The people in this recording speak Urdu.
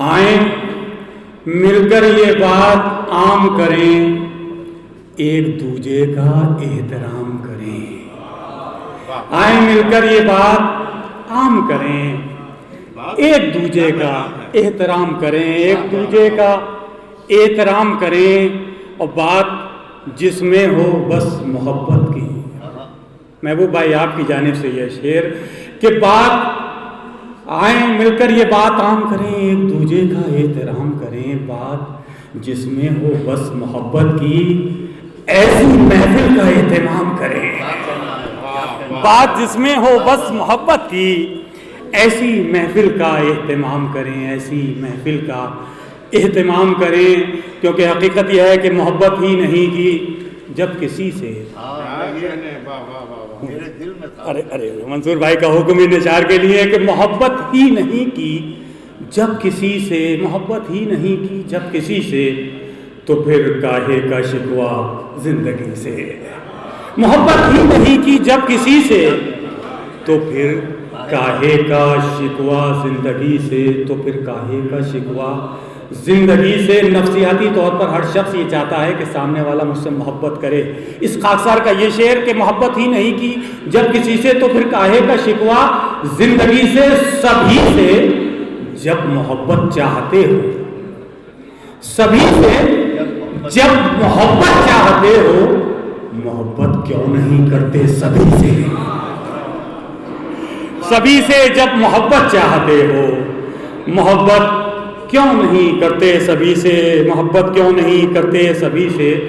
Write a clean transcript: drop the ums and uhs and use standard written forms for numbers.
آئیں مل کر یہ بات عام کریں، ایک دوجے کا احترام کریں۔ آئیں مل کر یہ بات عام کریں، ایک دوجے کا احترام کریں، ایک دوجے کا احترام کریں، اور بات جس میں ہو بس محبت کی۔ محبوب بھائی آپ کی جانب سے یہ شعر کہ بات آئیں مل کر یہ بات عام کریں، ایک دوجے کا احترام کریں، بات جس میں ہو بس محبت کی، ایسی محفل کا اہتمام کریں۔ بات جس میں ہو بس محبت کی، ایسی محفل کا اہتمام کریں، ایسی محفل کا اہتمام کریں، کیونکہ حقیقت یہ ہے کہ محبت ہی نہیں کی جب کسی سے ارے منصور بھائی کا حکم ان اشعار کے لیے کہ محبت ہی نہیں کی جب کسی سے، محبت ہی نہیں کی جب کسی سے، تو پھر کاہے کا شکوہ زندگی سے۔ محبت ہی نہیں کی جب کسی سے، تو پھر کاہے کا شکوہ زندگی سے، تو پھر کاہے کا شکوہ زندگی سے۔ نفسیاتی طور پر ہر شخص یہ چاہتا ہے کہ سامنے والا مجھ سے محبت کرے۔ اس خاکسار کا یہ شعر کہ محبت ہی نہیں کی جب کسی سے، تو پھر کاہے کا شکوہ زندگی سے، سبھی سے جب محبت چاہتے ہو، سبھی سے جب محبت چاہتے ہو، محبت کیوں نہیں کرتے سبھی سے؟ سبھی سے جب محبت چاہتے ہو، محبت کیوں نہیں کرتے سبھی سے؟ محبت کیوں نہیں کرتے سبھی سے؟